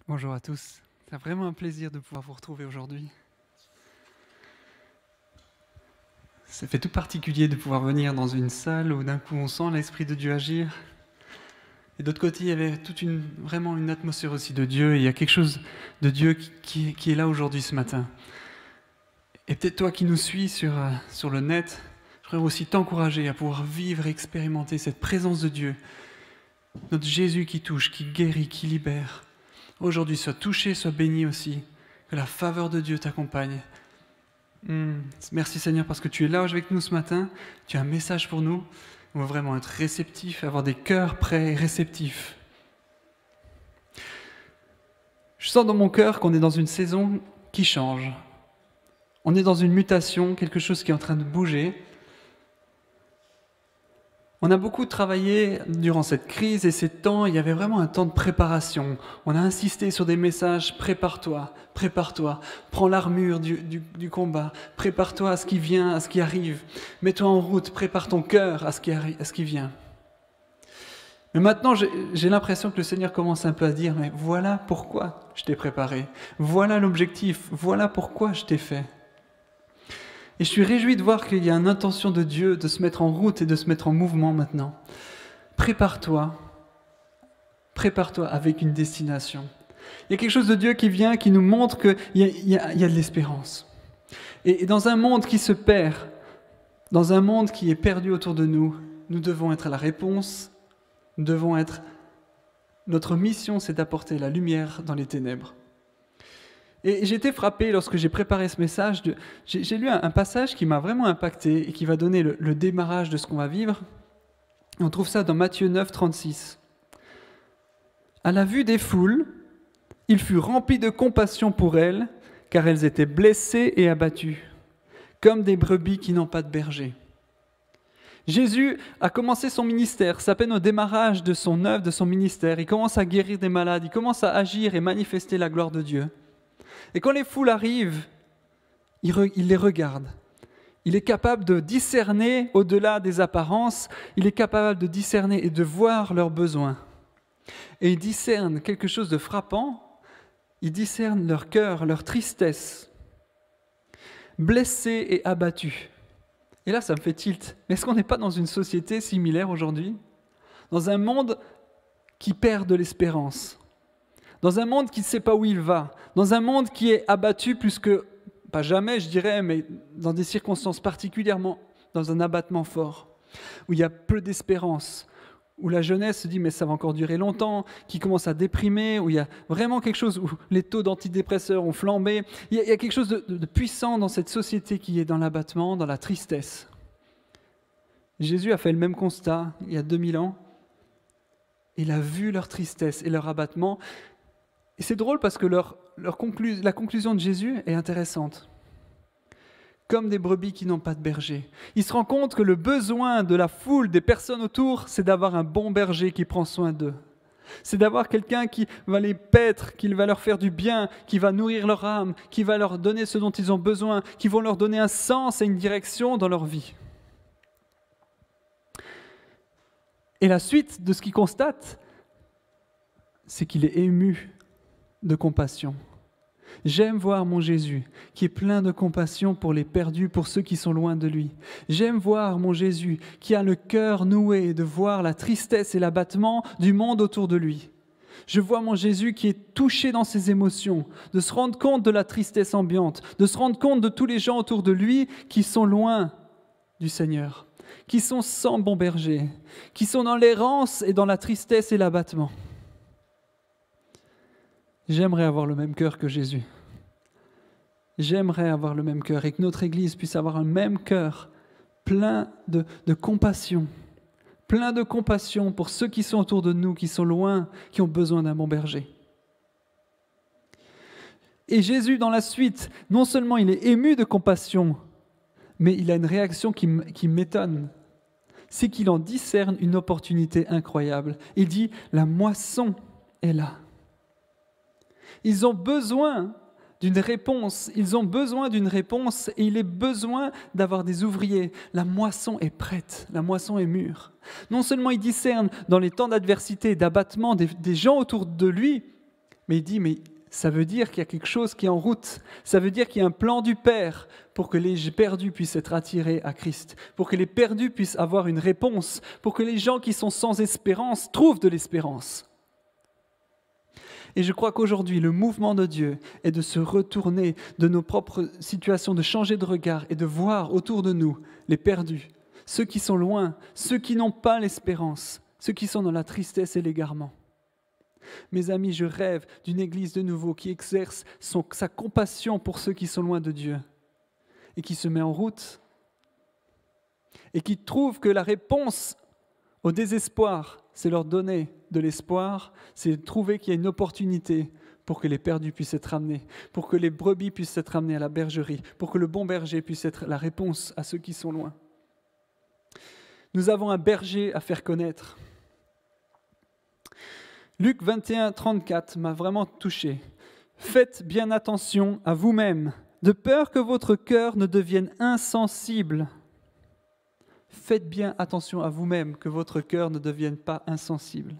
Bonjour à tous, c'est vraiment un plaisir de pouvoir vous retrouver aujourd'hui. Ça fait tout particulier de pouvoir venir dans une salle où d'un coup on sent l'Esprit de Dieu agir. Et d'autre côté, il y avait vraiment une atmosphère aussi de Dieu, et il y a quelque chose de Dieu qui est là aujourd'hui ce matin. Et peut-être toi qui nous suis sur le net, je voudrais aussi t'encourager à pouvoir vivre et expérimenter cette présence de Dieu, notre Jésus qui touche, qui guérit, qui libère. Aujourd'hui, sois touché, sois béni aussi, que la faveur de Dieu t'accompagne. Merci Seigneur parce que tu es là avec nous ce matin, tu as un message pour nous, on veut vraiment être réceptifs, avoir des cœurs prêts et réceptifs. Je sens dans mon cœur qu'on est dans une saison qui change. On est dans une mutation, quelque chose qui est en train de bouger. On a beaucoup travaillé durant cette crise et ces temps, il y avait vraiment un temps de préparation. On a insisté sur des messages, prépare-toi, prends l'armure du combat, prépare-toi à ce qui vient, à ce qui arrive, mets-toi en route, prépare ton cœur à ce qui vient. Mais maintenant, j'ai l'impression que le Seigneur commence un peu à dire, mais voilà pourquoi je t'ai préparé, voilà l'objectif, voilà pourquoi je t'ai fait. Et je suis réjoui de voir qu'il y a une intention de Dieu de se mettre en route et de se mettre en mouvement maintenant. Prépare-toi avec une destination. Il y a quelque chose de Dieu qui vient, qui nous montre qu'il y a de l'espérance. Et dans un monde qui se perd, dans un monde qui est perdu autour de nous, nous devons être la réponse, notre mission, c'est d'apporter la lumière dans les ténèbres. Et j'ai été frappé lorsque j'ai préparé ce message. J'ai lu un passage qui m'a vraiment impacté et qui va donner le démarrage de ce qu'on va vivre. On trouve ça dans Matthieu 9, 36. À la vue des foules, il fut rempli de compassion pour elles, car elles étaient blessées et abattues, comme des brebis qui n'ont pas de berger. Jésus a commencé son ministère, c'est à peine au démarrage de son œuvre, de son ministère. Il commence à guérir des malades, il commence à agir et manifester la gloire de Dieu. Et quand les foules arrivent, il les regarde. Il est capable de discerner au-delà des apparences, il est capable de discerner et de voir leurs besoins. Et il discerne quelque chose de frappant, il discerne leur cœur, leur tristesse, blessés et abattus. Et là, ça me fait tilt. Mais est-ce qu'on n'est pas dans une société similaire aujourd'hui ? Dans un monde qui perd de l'espérance, dans un monde qui ne sait pas où il va, dans un monde qui est abattu plus que, pas jamais je dirais, mais dans des circonstances particulièrement, dans un abattement fort, où il y a peu d'espérance, où la jeunesse se dit mais ça va encore durer longtemps, qui commence à déprimer, où il y a vraiment quelque chose, où les taux d'antidépresseurs ont flambé. Il y a quelque chose de puissant dans cette société qui est dans l'abattement, dans la tristesse. Jésus a fait le même constat il y a 2000 ans. Il a vu leur tristesse et leur abattement. Et c'est drôle parce que la conclusion de Jésus est intéressante. Comme des brebis qui n'ont pas de berger. Il se rend compte que le besoin de la foule, des personnes autour, c'est d'avoir un bon berger qui prend soin d'eux. C'est d'avoir quelqu'un qui va les paître, qui va leur faire du bien, qui va nourrir leur âme, qui va leur donner ce dont ils ont besoin, qui vont leur donner un sens et une direction dans leur vie. Et la suite de ce qu'il constate, c'est qu'il est ému de compassion. J'aime voir mon Jésus qui est plein de compassion pour les perdus, pour ceux qui sont loin de lui. J'aime voir mon Jésus qui a le cœur noué de voir la tristesse et l'abattement du monde autour de lui. Je vois mon Jésus qui est touché dans ses émotions, de se rendre compte de la tristesse ambiante, de se rendre compte de tous les gens autour de lui qui sont loin du Seigneur, qui sont sans bon berger, qui sont dans l'errance et dans la tristesse et l'abattement. J'aimerais avoir le même cœur que Jésus. J'aimerais avoir le même cœur et que notre Église puisse avoir un même cœur plein de compassion. Plein de compassion pour ceux qui sont autour de nous, qui sont loin, qui ont besoin d'un bon berger. Et Jésus, dans la suite, non seulement il est ému de compassion, mais il a une réaction qui m'étonne. C'est qu'il en discerne une opportunité incroyable. Il dit, la moisson est là. Ils ont besoin d'une réponse, et il est besoin d'avoir des ouvriers. La moisson est prête, la moisson est mûre. Non seulement il discerne dans les temps d'adversité et d'abattement des gens autour de lui, Mais il dit, mais ça veut dire qu'il y a quelque chose qui est en route. Ça veut dire qu'il y a un plan du Père pour que les perdus puissent être attirés à Christ, pour que les perdus puissent avoir une réponse, pour que les gens qui sont sans espérance trouvent de l'espérance. Et je crois qu'aujourd'hui, le mouvement de Dieu est de se retourner de nos propres situations, de changer de regard et de voir autour de nous les perdus, ceux qui sont loin, ceux qui n'ont pas l'espérance, ceux qui sont dans la tristesse et l'égarement. Mes amis, je rêve d'une église de nouveau qui exerce sa compassion pour ceux qui sont loin de Dieu et qui se met en route et qui trouve que la réponse au désespoir, c'est leur donner de l'espoir, c'est trouver qu'il y a une opportunité pour que les perdus puissent être ramenés, pour que les brebis puissent être ramenées à la bergerie, pour que le bon berger puisse être la réponse à ceux qui sont loin. Nous avons un berger à faire connaître. Luc 21, 34 m'a vraiment touché. « Faites bien attention à vous-même, de peur que votre cœur ne devienne insensible. » Faites bien attention à vous-même, que votre cœur ne devienne pas insensible.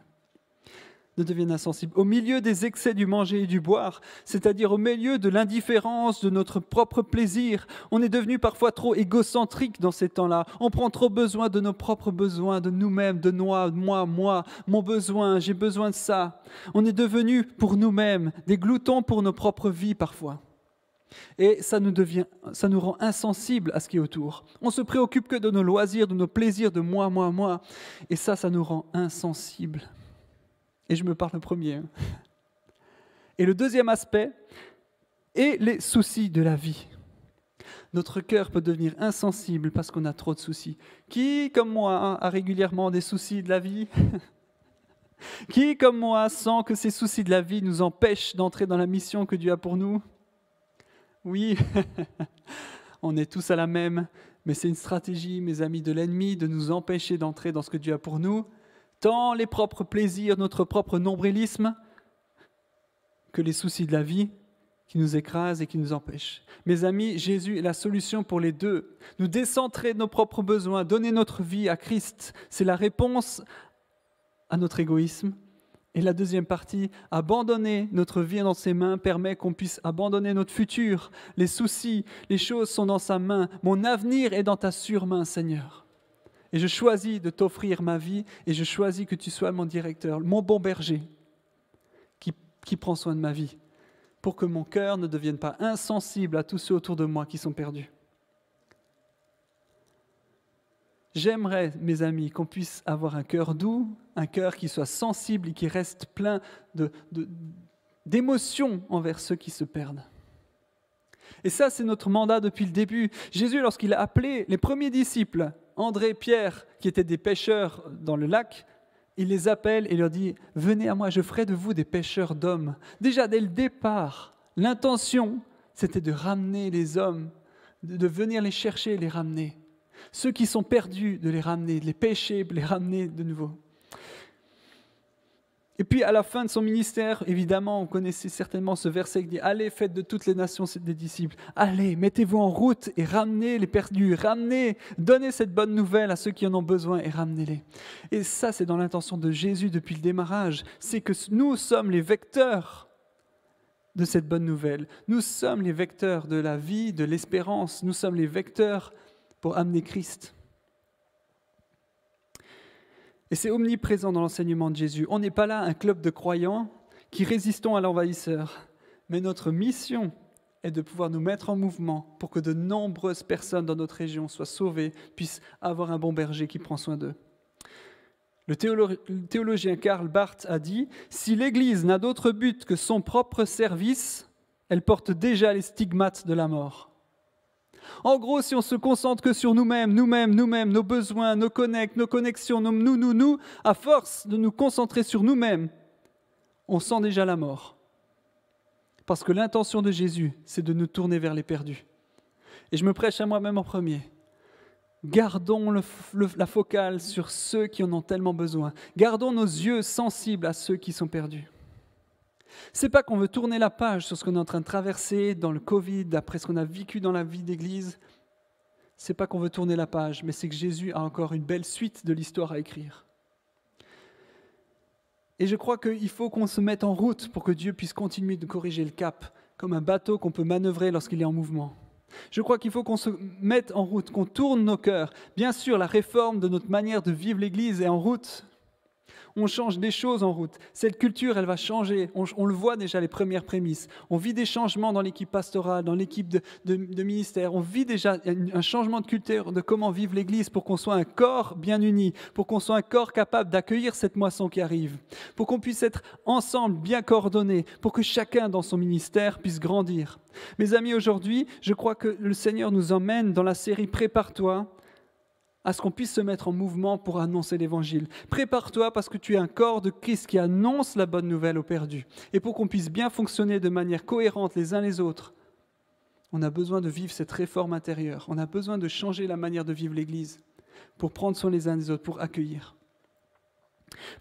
Au milieu des excès du manger et du boire, c'est-à-dire au milieu de l'indifférence, de notre propre plaisir, on est devenu parfois trop égocentrique dans ces temps-là. On prend trop besoin de nos propres besoins, de nous-mêmes, de moi, mon besoin, j'ai besoin de ça. On est devenu pour nous-mêmes des gloutons pour nos propres vies parfois. Et ça nous rend insensibles à ce qui est autour. On se préoccupe que de nos loisirs, de nos plaisirs, de moi. Et ça nous rend insensibles. Et je me parle le premier. Et le deuxième aspect est les soucis de la vie. Notre cœur peut devenir insensible parce qu'on a trop de soucis. Qui, comme moi, a régulièrement des soucis de la vie ? Qui, comme moi, sent que ces soucis de la vie nous empêchent d'entrer dans la mission que Dieu a pour nous ? Oui, on est tous à la même, mais c'est une stratégie, mes amis, de l'ennemi, de nous empêcher d'entrer dans ce que Dieu a pour nous, tant les propres plaisirs, notre propre nombrilisme, que les soucis de la vie qui nous écrasent et qui nous empêchent. Mes amis, Jésus est la solution pour les deux. Nous décentrer de nos propres besoins, donner notre vie à Christ, c'est la réponse à notre égoïsme. Et la deuxième partie, abandonner notre vie dans ses mains permet qu'on puisse abandonner notre futur. Les soucis, les choses sont dans sa main. Mon avenir est dans ta sûre main, Seigneur. Et je choisis de t'offrir ma vie et je choisis que tu sois mon directeur, mon bon berger qui prend soin de ma vie pour que mon cœur ne devienne pas insensible à tous ceux autour de moi qui sont perdus. J'aimerais, mes amis, qu'on puisse avoir un cœur doux, un cœur qui soit sensible et qui reste plein d'émotions envers ceux qui se perdent. Et ça, c'est notre mandat depuis le début. Jésus, lorsqu'il a appelé les premiers disciples, André, Pierre, qui étaient des pêcheurs dans le lac, il les appelle et leur dit « Venez à moi, je ferai de vous des pêcheurs d'hommes. » Déjà, dès le départ, l'intention, c'était de ramener les hommes, de venir les chercher et les ramener. Ceux qui sont perdus, de les ramener, de les pêcher, de les ramener de nouveau. Et puis à la fin de son ministère, évidemment, on connaissait certainement ce verset qui dit « Allez, faites de toutes les nations des disciples. Allez, mettez-vous en route et ramenez les perdus. Ramenez, donnez cette bonne nouvelle à ceux qui en ont besoin et ramenez-les. » Et ça, c'est dans l'intention de Jésus depuis le démarrage. C'est que nous sommes les vecteurs de cette bonne nouvelle. Nous sommes les vecteurs de la vie, de l'espérance. Nous sommes les vecteurs pour amener Christ. Et c'est omniprésent dans l'enseignement de Jésus. On n'est pas là un club de croyants qui résistons à l'envahisseur. Mais notre mission est de pouvoir nous mettre en mouvement pour que de nombreuses personnes dans notre région soient sauvées, puissent avoir un bon berger qui prend soin d'eux. Le théologien Karl Barth a dit « Si l'Église n'a d'autre but que son propre service, elle porte déjà les stigmates de la mort. » En gros, si on se concentre que sur nous-mêmes, nos besoins, nos connexions, nous, à force de nous concentrer sur nous-mêmes, on sent déjà la mort. Parce que l'intention de Jésus, c'est de nous tourner vers les perdus. Et je me prêche à moi-même en premier. Gardons la focale sur ceux qui en ont tellement besoin. Gardons nos yeux sensibles à ceux qui sont perdus. C'est pas qu'on veut tourner la page sur ce qu'on est en train de traverser dans le Covid, après ce qu'on a vécu dans la vie d'Église. C'est pas qu'on veut tourner la page, mais c'est que Jésus a encore une belle suite de l'histoire à écrire. Et je crois qu'il faut qu'on se mette en route pour que Dieu puisse continuer de corriger le cap, comme un bateau qu'on peut manœuvrer lorsqu'il est en mouvement. Je crois qu'il faut qu'on se mette en route, qu'on tourne nos cœurs. Bien sûr, la réforme de notre manière de vivre l'Église est en route. On change des choses en route. Cette culture, elle va changer. On le voit déjà, les premières prémices. On vit des changements dans l'équipe pastorale, dans l'équipe de ministère. On vit déjà un changement de culture de comment vivre l'Église pour qu'on soit un corps bien uni, pour qu'on soit un corps capable d'accueillir cette moisson qui arrive, pour qu'on puisse être ensemble bien coordonnés, pour que chacun dans son ministère puisse grandir. Mes amis, aujourd'hui, je crois que le Seigneur nous emmène dans la série « Prépare-toi » à ce qu'on puisse se mettre en mouvement pour annoncer l'Évangile. Prépare-toi parce que tu es un corps de Christ qui annonce la bonne nouvelle aux perdus. Et pour qu'on puisse bien fonctionner de manière cohérente les uns les autres, on a besoin de vivre cette réforme intérieure. On a besoin de changer la manière de vivre l'Église pour prendre soin les uns des autres, pour accueillir.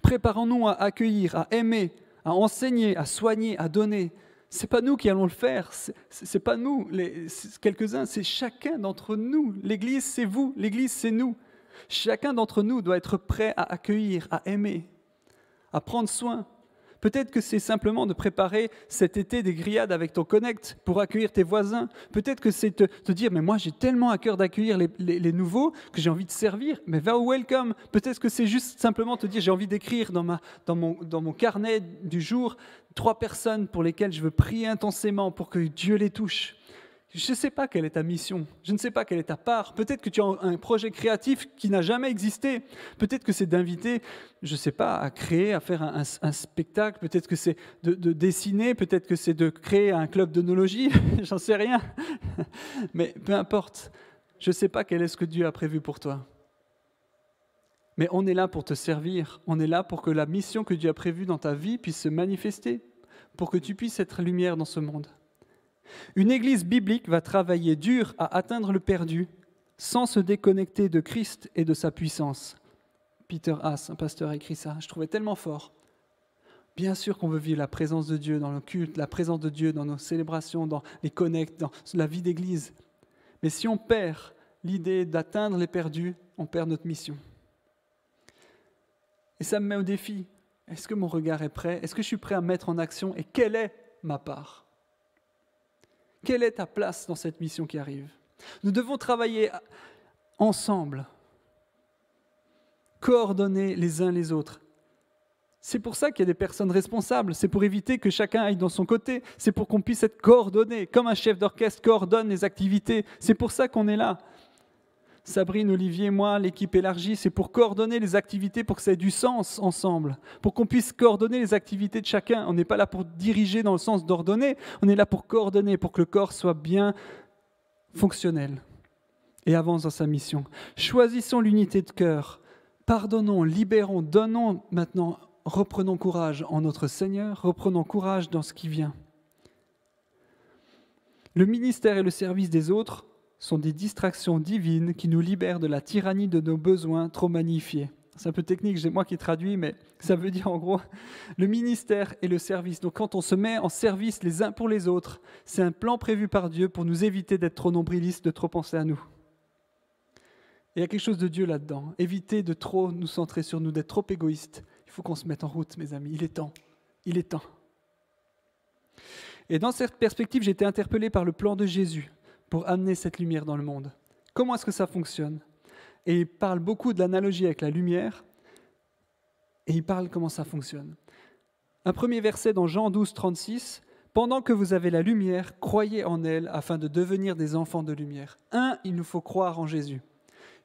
Préparons-nous à accueillir, à aimer, à enseigner, à soigner, à donner. Ce n'est pas nous qui allons le faire, c'est pas nous, quelques-uns, c'est chacun d'entre nous. L'Église, c'est vous, l'Église, c'est nous. Chacun d'entre nous doit être prêt à accueillir, à aimer, à prendre soin. Peut-être que c'est simplement de préparer cet été des grillades avec ton Connect pour accueillir tes voisins. Peut-être que c'est te dire, mais moi j'ai tellement à cœur d'accueillir les nouveaux que j'ai envie de servir, mais va au welcome. Peut-être que c'est juste simplement te dire, j'ai envie d'écrire dans mon carnet du jour 3 personnes pour lesquelles je veux prier intensément pour que Dieu les touche. Je ne sais pas quelle est ta mission, je ne sais pas quelle est ta part. Peut-être que tu as un projet créatif qui n'a jamais existé. Peut-être que c'est d'inviter, je ne sais pas, à créer, à faire un spectacle. Peut-être que c'est de dessiner, peut-être que c'est de créer un club d'œnologie, j'en sais rien. Mais peu importe, je ne sais pas quel est ce que Dieu a prévu pour toi. Mais on est là pour te servir, on est là pour que la mission que Dieu a prévue dans ta vie puisse se manifester, pour que tu puisses être lumière dans ce monde. Une église biblique va travailler dur à atteindre le perdu sans se déconnecter de Christ et de sa puissance. Peter Haas, un pasteur, a écrit ça. Je trouvais tellement fort. Bien sûr qu'on veut vivre la présence de Dieu dans le culte, la présence de Dieu dans nos célébrations, dans les connects, dans la vie d'église. Mais si on perd l'idée d'atteindre les perdus, on perd notre mission. Et ça me met au défi. Est-ce que mon regard est prêt? Est-ce que je suis prêt à mettre en action? Et quelle est ma part? Quelle est ta place dans cette mission qui arrive? Nous devons travailler ensemble, coordonner les uns les autres. C'est pour ça qu'il y a des personnes responsables, c'est pour éviter que chacun aille dans son côté, c'est pour qu'on puisse être coordonné, comme un chef d'orchestre coordonne les activités. C'est pour ça qu'on est là. Sabrine, Olivier, moi, l'équipe élargie, c'est pour coordonner les activités, pour que ça ait du sens ensemble, pour qu'on puisse coordonner les activités de chacun. On n'est pas là pour diriger dans le sens d'ordonner, on est là pour coordonner, pour que le corps soit bien fonctionnel et avance dans sa mission. Choisissons l'unité de cœur, pardonnons, libérons, donnons maintenant, reprenons courage en notre Seigneur, reprenons courage dans ce qui vient. Le ministère et le service des autres sont des distractions divines qui nous libèrent de la tyrannie de nos besoins trop magnifiés. C'est un peu technique, c'est moi qui traduis, mais ça veut dire en gros le ministère et le service. Donc quand on se met en service les uns pour les autres, c'est un plan prévu par Dieu pour nous éviter d'être trop nombrilistes, de trop penser à nous. Et il y a quelque chose de Dieu là-dedans. Éviter de trop nous centrer sur nous, d'être trop égoïstes. Il faut qu'on se mette en route, mes amis. Il est temps. Il est temps. Et dans cette perspective, j'ai été interpellé par le plan de Jésus pour amener cette lumière dans le monde. Comment est-ce que ça fonctionne? Et il parle beaucoup de l'analogie avec la lumière, et il parle comment ça fonctionne. Un premier verset dans Jean 12, 36, « Pendant que vous avez la lumière, croyez en elle afin de devenir des enfants de lumière. » Il nous faut croire en Jésus.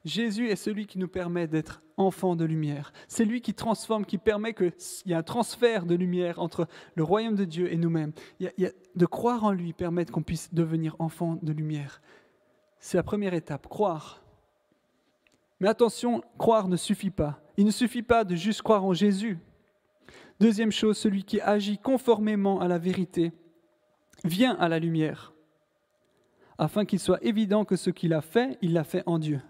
Jésus est celui qui nous permet d'être enfants de lumière. C'est lui qui transforme, qui permet qu'il y ait un transfert de lumière entre le royaume de Dieu et nous-mêmes. De croire en lui permet qu'on puisse devenir enfants de lumière. C'est la première étape, croire. Mais attention, croire ne suffit pas. Il ne suffit pas de juste croire en Jésus. Deuxième chose, celui qui agit conformément à la vérité vient à la lumière, afin qu'il soit évident que ce qu'il a fait, il l'a fait en Dieu.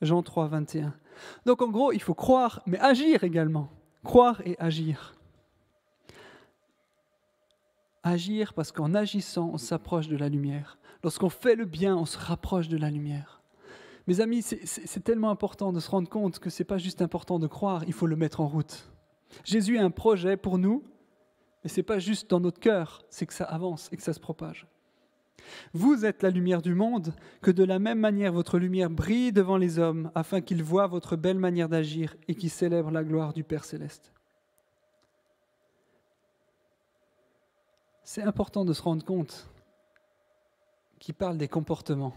Jean 3, 21. Donc en gros, il faut croire, mais agir également. Croire et agir. Agir parce qu'en agissant, on s'approche de la lumière. Lorsqu'on fait le bien, on se rapproche de la lumière. Mes amis, c'est tellement important de se rendre compte que ce n'est pas juste important de croire, il faut le mettre en route. Jésus a un projet pour nous, mais ce n'est pas juste dans notre cœur, c'est que ça avance et que ça se propage. Vous êtes la lumière du monde, que de la même manière votre lumière brille devant les hommes, afin qu'ils voient votre belle manière d'agir et qu'ils célèbrent la gloire du Père céleste. C'est important de se rendre compte qu'il parle des comportements.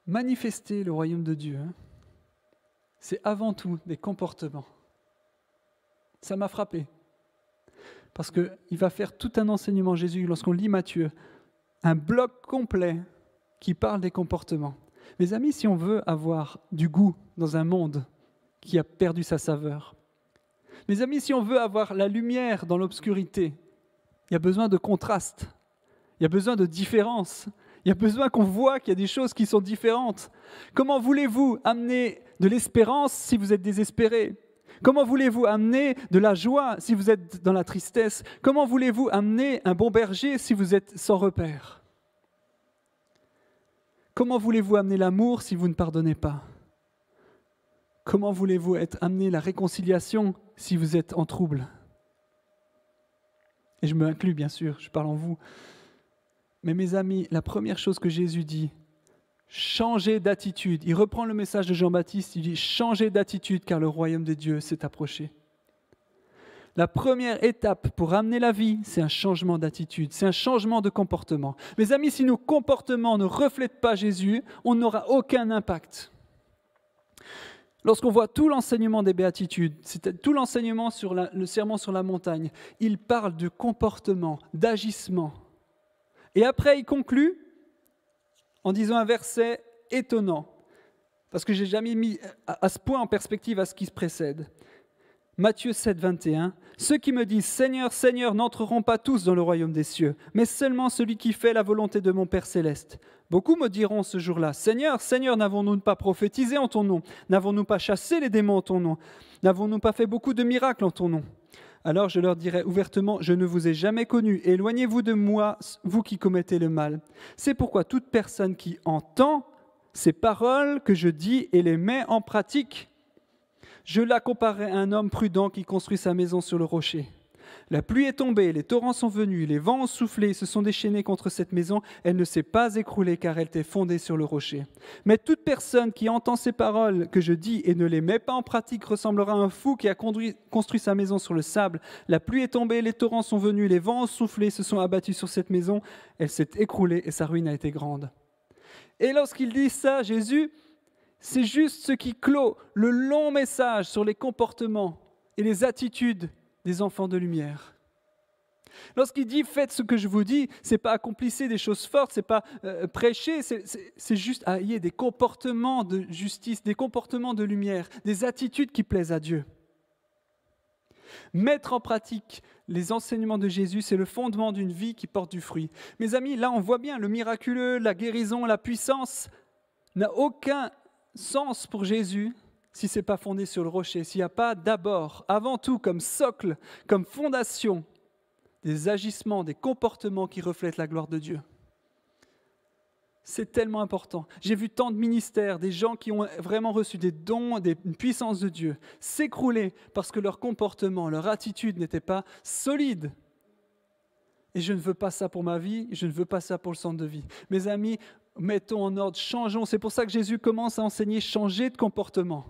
Manifester le royaume de Dieu, c'est avant tout des comportements. Ça m'a frappé. Parce qu'il va faire tout un enseignement, Jésus, lorsqu'on lit Matthieu, un bloc complet qui parle des comportements. Mes amis, si on veut avoir du goût dans un monde qui a perdu sa saveur, mes amis, si on veut avoir la lumière dans l'obscurité, il y a besoin de contraste, il y a besoin de différence, il y a besoin qu'on voit qu'il y a des choses qui sont différentes. Comment voulez-vous amener de l'espérance si vous êtes désespéré ? Comment voulez-vous amener de la joie si vous êtes dans la tristesse ? Comment voulez-vous amener un bon berger si vous êtes sans repère ? Comment voulez-vous amener l'amour si vous ne pardonnez pas ? Comment voulez-vous amener la réconciliation si vous êtes en trouble ? Et je me inclus, bien sûr, je parle en vous. Mais mes amis, la première chose que Jésus dit, changez d'attitude. Il reprend le message de Jean-Baptiste, il dit changez d'attitude car le royaume de Dieu s'est approché. La première étape pour amener la vie, c'est un changement d'attitude, c'est un changement de comportement. Mes amis, si nos comportements ne reflètent pas Jésus, on n'aura aucun impact. Lorsqu'on voit tout l'enseignement des béatitudes, c'est tout l'enseignement sur le sermon sur la montagne, il parle de comportement, d'agissement. Et après, il conclut en disant un verset étonnant, parce que je n'ai jamais mis à ce point en perspective à ce qui se précède. Matthieu 7, 21, « Ceux qui me disent « Seigneur, Seigneur » n'entreront pas tous dans le royaume des cieux, mais seulement celui qui fait la volonté de mon Père céleste. Beaucoup me diront ce jour-là, « Seigneur, Seigneur, n'avons-nous pas prophétisé en ton nom ? N'avons-nous pas chassé les démons en ton nom ? N'avons-nous pas fait beaucoup de miracles en ton nom ?» Alors je leur dirai ouvertement, « Je ne vous ai jamais connu, éloignez-vous de moi, vous qui commettez le mal. » C'est pourquoi toute personne qui entend ces paroles que je dis et les met en pratique, je la comparerai à un homme prudent qui construit sa maison sur le rocher. La pluie est tombée, les torrents sont venus, les vents ont soufflé, se sont déchaînés contre cette maison. Elle ne s'est pas écroulée car elle était fondée sur le rocher. Mais toute personne qui entend ces paroles que je dis et ne les met pas en pratique ressemblera à un fou qui a construit sa maison sur le sable. La pluie est tombée, les torrents sont venus, les vents ont soufflé, se sont abattus sur cette maison. Elle s'est écroulée et sa ruine a été grande. Et lorsqu'il dit ça, Jésus, c'est juste ce qui clôt le long message sur les comportements et les attitudes des enfants de lumière. Lorsqu'il dit « faites ce que je vous dis », ce n'est pas accomplissez des choses fortes, ce n'est pas prêcher, c'est juste ayez des comportements de justice, des comportements de lumière, des attitudes qui plaisent à Dieu. Mettre en pratique les enseignements de Jésus, c'est le fondement d'une vie qui porte du fruit. Mes amis, là on voit bien le miraculeux, la guérison, la puissance n'a aucun sens pour Jésus si ce n'est pas fondé sur le rocher, s'il n'y a pas d'abord, avant tout, comme socle, comme fondation, des agissements, des comportements qui reflètent la gloire de Dieu. C'est tellement important. J'ai vu tant de ministères, des gens qui ont vraiment reçu des dons, une puissance de Dieu, s'écrouler parce que leur comportement, leur attitude n'était pas solide. Et je ne veux pas ça pour ma vie, je ne veux pas ça pour le centre de vie. Mes amis, mettons en ordre, changeons. C'est pour ça que Jésus commence à enseigner, changer de comportement.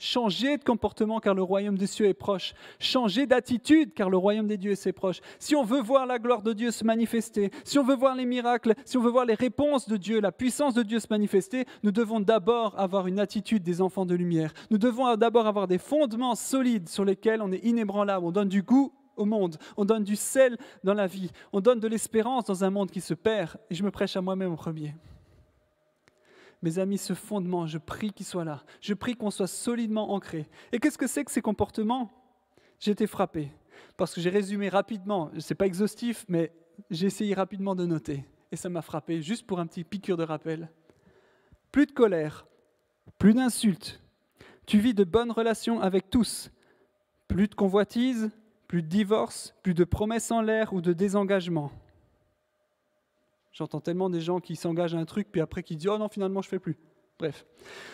Changer de comportement car le royaume des cieux est proche. Changer d'attitude car le royaume des dieux est proche. Si on veut voir la gloire de Dieu se manifester, si on veut voir les miracles, si on veut voir les réponses de Dieu, la puissance de Dieu se manifester, nous devons d'abord avoir une attitude des enfants de lumière. Nous devons d'abord avoir des fondements solides sur lesquels on est inébranlable. On donne du goût au monde, on donne du sel dans la vie, on donne de l'espérance dans un monde qui se perd. Et je me prêche à moi-même en premier. Mes amis, ce fondement, je prie qu'il soit là. Je prie qu'on soit solidement ancré. Et qu'est-ce que c'est que ces comportements ? J'ai été frappé, parce que j'ai résumé rapidement, ce n'est pas exhaustif, mais j'ai essayé rapidement de noter. Et ça m'a frappé, juste pour un petit piqûre de rappel. Plus de colère, plus d'insultes. Tu vis de bonnes relations avec tous. Plus de convoitise, plus de divorce, plus de promesses en l'air ou de désengagement. J'entends tellement des gens qui s'engagent à un truc, puis après qui disent « Oh non, finalement, je ne fais plus. » Bref.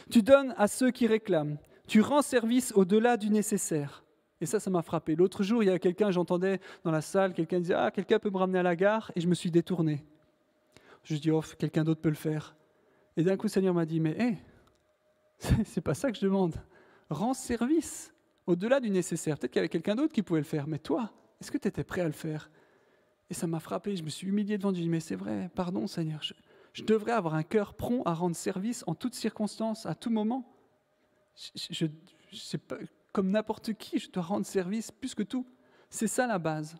Tu donnes à ceux qui réclament. Tu rends service au-delà du nécessaire. Et ça m'a frappé. L'autre jour, il y a quelqu'un, j'entendais dans la salle, quelqu'un disait « Ah, quelqu'un peut me ramener à la gare ?» Et je me suis détourné. Je dis « Oh, quelqu'un d'autre peut le faire. » Et d'un coup, le Seigneur m'a dit « Mais hé, c'est pas ça que je demande. Rends service au-delà du nécessaire. Peut-être qu'il y avait quelqu'un d'autre qui pouvait le faire, mais toi, est-ce que tu étais prêt à le faire ?» Et ça m'a frappé, je me suis humilié devant Dieu. Je dis « Mais c'est vrai, pardon Seigneur, je devrais avoir un cœur prompt à rendre service en toutes circonstances, à tout moment. Je sais pas, comme n'importe qui, je dois rendre service plus que tout. C'est ça la base. »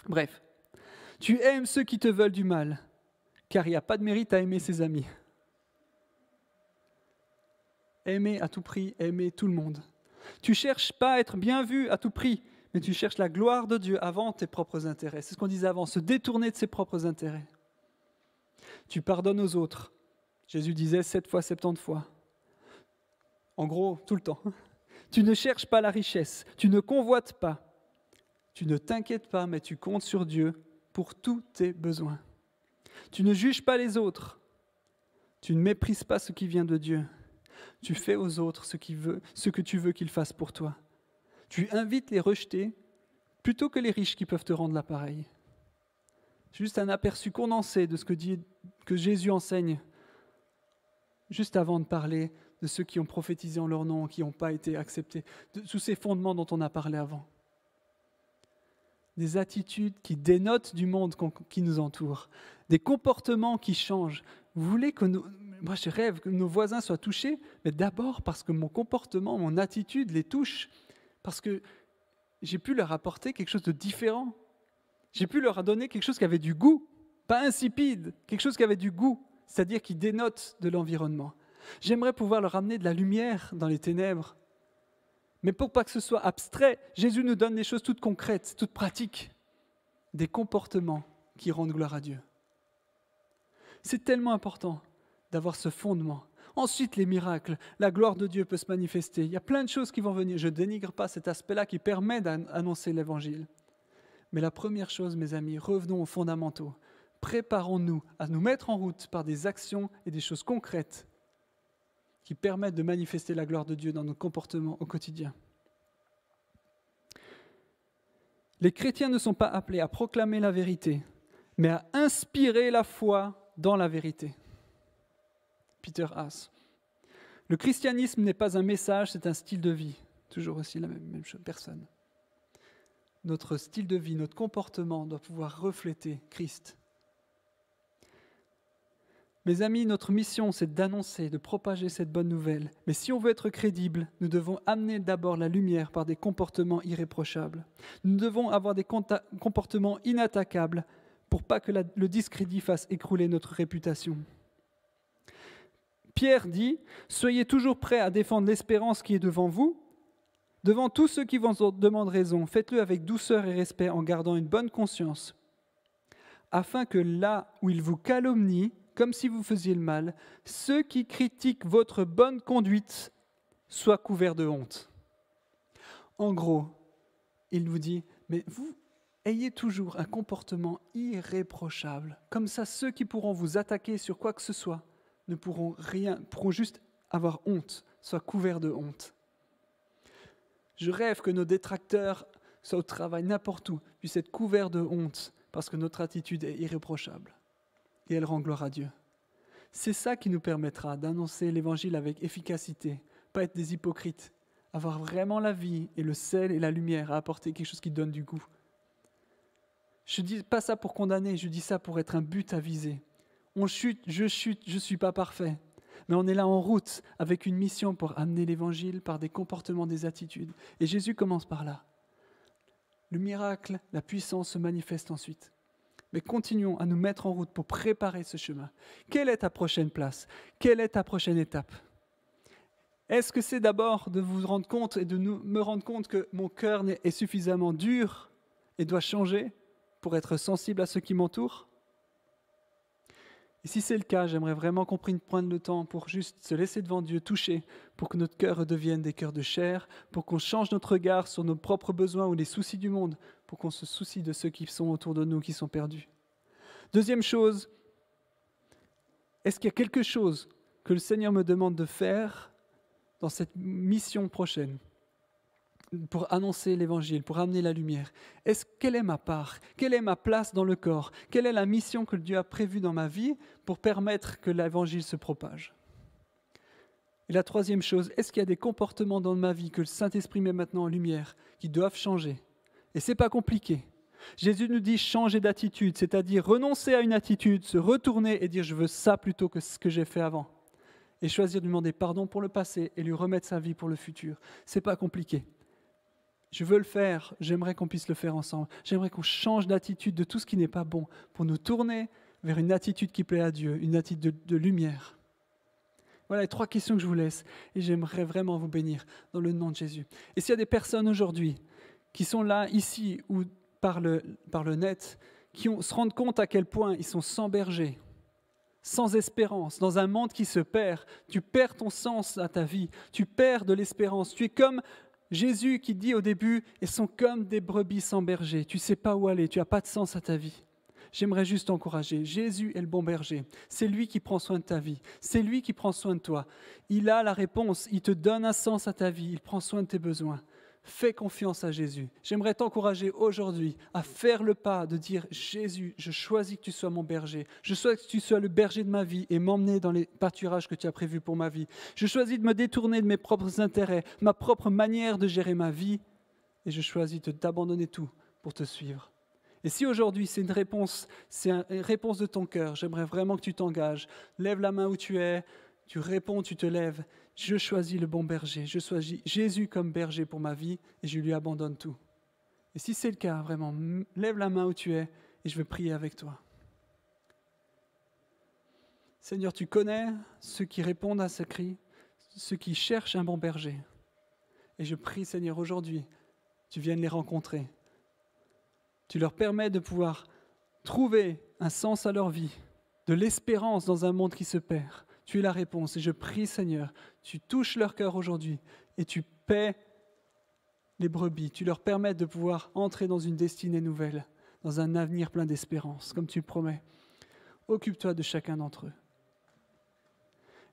Bref, tu aimes ceux qui te veulent du mal, car il n'y a pas de mérite à aimer ses amis. Aimer à tout prix, aimer tout le monde. Tu cherches pas à être bien vu à tout prix, mais tu cherches la gloire de Dieu avant tes propres intérêts. C'est ce qu'on disait avant, se détourner de ses propres intérêts. Tu pardonnes aux autres. Jésus disait 7 fois, 70 fois. En gros, tout le temps. Tu ne cherches pas la richesse, tu ne convoites pas. Tu ne t'inquiètes pas, mais tu comptes sur Dieu pour tous tes besoins. Tu ne juges pas les autres. Tu ne méprises pas ce qui vient de Dieu. Tu fais aux autres ce que tu veux qu'ils fassent pour toi. Tu invites les rejetés plutôt que les riches qui peuvent te rendre l'appareil. C'est juste un aperçu condensé de ce que Jésus enseigne, juste avant de parler de ceux qui ont prophétisé en leur nom, qui n'ont pas été acceptés, de tous ces fondements dont on a parlé avant. Des attitudes qui dénotent du monde qui nous entoure, des comportements qui changent. Vous voulez que moi je rêve que nos voisins soient touchés, mais d'abord parce que mon comportement, mon attitude les touche, parce que j'ai pu leur apporter quelque chose de différent. J'ai pu leur donner quelque chose qui avait du goût, pas insipide, quelque chose qui avait du goût, c'est-à-dire qui dénote de l'environnement. J'aimerais pouvoir leur amener de la lumière dans les ténèbres. Mais pour pas que ce soit abstrait, Jésus nous donne des choses toutes concrètes, toutes pratiques, des comportements qui rendent gloire à Dieu. C'est tellement important d'avoir ce fondement. Ensuite, les miracles, la gloire de Dieu peut se manifester. Il y a plein de choses qui vont venir. Je ne dénigre pas cet aspect-là qui permet d'annoncer l'Évangile. Mais la première chose, mes amis, revenons aux fondamentaux. Préparons-nous à nous mettre en route par des actions et des choses concrètes qui permettent de manifester la gloire de Dieu dans nos comportements au quotidien. Les chrétiens ne sont pas appelés à proclamer la vérité, mais à inspirer la foi dans la vérité. Peter Haas. Le christianisme n'est pas un message, c'est un style de vie. Toujours aussi la même chose, personne. Notre style de vie, notre comportement doit pouvoir refléter Christ. Mes amis, notre mission, c'est d'annoncer, de propager cette bonne nouvelle. Mais si on veut être crédible, nous devons amener d'abord la lumière par des comportements irréprochables. Nous devons avoir des comportements inattaquables pour pas que le discrédit fasse écrouler notre réputation. Pierre dit « Soyez toujours prêts à défendre l'espérance qui est devant vous, devant tous ceux qui vous en demandent raison. Faites-le avec douceur et respect en gardant une bonne conscience, afin que là où ils vous calomnient, comme si vous faisiez le mal, ceux qui critiquent votre bonne conduite soient couverts de honte. » En gros, il vous dit, mais vous ayez toujours un comportement irréprochable. Comme ça, ceux qui pourront vous attaquer sur quoi que ce soit ne pourront juste avoir honte, soient couverts de honte. Je rêve que nos détracteurs, soit au travail, n'importe où, puissent être couverts de honte parce que notre attitude est irréprochable. Et elle rend gloire à Dieu. C'est ça qui nous permettra d'annoncer l'Évangile avec efficacité, pas être des hypocrites, avoir vraiment la vie et le sel et la lumière à apporter quelque chose qui donne du goût. Je ne dis pas ça pour condamner, je dis ça pour être un but à viser. On chute, je ne suis pas parfait, mais on est là en route avec une mission pour amener l'Évangile par des comportements, des attitudes. Et Jésus commence par là. Le miracle, la puissance se manifeste ensuite. Mais continuons à nous mettre en route pour préparer ce chemin. Quelle est ta prochaine place? Quelle est ta prochaine étape? Est-ce que c'est d'abord de vous rendre compte et de me rendre compte que mon cœur est suffisamment dur et doit changer pour être sensible à ceux qui m'entourent? Et si c'est le cas, j'aimerais vraiment qu'on prenne le temps pour juste se laisser devant Dieu, toucher, pour que notre cœur redevienne des cœurs de chair, pour qu'on change notre regard sur nos propres besoins ou les soucis du monde, pour qu'on se soucie de ceux qui sont autour de nous, qui sont perdus. Deuxième chose, est-ce qu'il y a quelque chose que le Seigneur me demande de faire dans cette mission prochaine pour annoncer l'Évangile, pour amener la lumière. Quelle est ma part? Quelle est ma place dans le corps? Quelle est la mission que Dieu a prévue dans ma vie pour permettre que l'Évangile se propage? Et la troisième chose, est-ce qu'il y a des comportements dans ma vie que le Saint-Esprit met maintenant en lumière, qui doivent changer? Et ce n'est pas compliqué. Jésus nous dit changer d'attitude, c'est-à-dire renoncer à une attitude, se retourner et dire je veux ça plutôt que ce que j'ai fait avant. Et choisir de demander pardon pour le passé et lui remettre sa vie pour le futur. Ce n'est pas compliqué. Je veux le faire, j'aimerais qu'on puisse le faire ensemble. J'aimerais qu'on change d'attitude de tout ce qui n'est pas bon pour nous tourner vers une attitude qui plaît à Dieu, une attitude de lumière. Voilà les 3 questions que je vous laisse et j'aimerais vraiment vous bénir dans le nom de Jésus. Et s'il y a des personnes aujourd'hui qui sont là, ici ou par le net, qui se rendent compte à quel point ils sont sans berger, sans espérance, dans un monde qui se perd, tu perds ton sens à ta vie, tu perds de l'espérance, tu es comme Jésus qui dit au début, ils sont comme des brebis sans berger, tu ne sais pas où aller, tu n'as pas de sens à ta vie. J'aimerais juste t'encourager. Jésus est le bon berger. C'est lui qui prend soin de ta vie. C'est lui qui prend soin de toi. Il a la réponse. Il te donne un sens à ta vie. Il prend soin de tes besoins. Fais confiance à Jésus. J'aimerais t'encourager aujourd'hui à faire le pas de dire « Jésus, je choisis que tu sois mon berger. Je choisis que tu sois le berger de ma vie et m'emmener dans les pâturages que tu as prévus pour ma vie. Je choisis de me détourner de mes propres intérêts, ma propre manière de gérer ma vie et je choisis de t'abandonner tout pour te suivre. » Et si aujourd'hui c'est une réponse de ton cœur, j'aimerais vraiment que tu t'engages. Lève la main où tu es, tu réponds, tu te lèves. Je choisis le bon berger, je choisis Jésus comme berger pour ma vie et je lui abandonne tout. Et si c'est le cas, vraiment, lève la main où tu es et je veux prier avec toi. Seigneur, tu connais ceux qui répondent à ce cri, ceux qui cherchent un bon berger. Et je prie, Seigneur, aujourd'hui, tu viennes les rencontrer. Tu leur permets de pouvoir trouver un sens à leur vie, de l'espérance dans un monde qui se perd. Tu es la réponse et je prie, Seigneur, tu touches leur cœur aujourd'hui et tu paies les brebis. Tu leur permets de pouvoir entrer dans une destinée nouvelle, dans un avenir plein d'espérance, comme tu promets. Occupe-toi de chacun d'entre eux.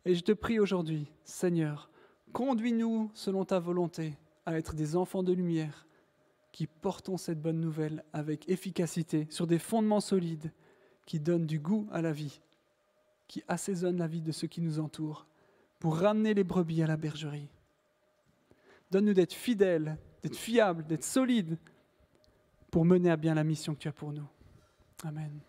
Et je te prie aujourd'hui, Seigneur, conduis-nous selon ta volonté à être des enfants de lumière, qui portons cette bonne nouvelle avec efficacité, sur des fondements solides, qui donnent du goût à la vie, qui assaisonnent la vie de ceux qui nous entourent, pour ramener les brebis à la bergerie. Donne-nous d'être fidèles, d'être fiables, d'être solides, pour mener à bien la mission que tu as pour nous. Amen.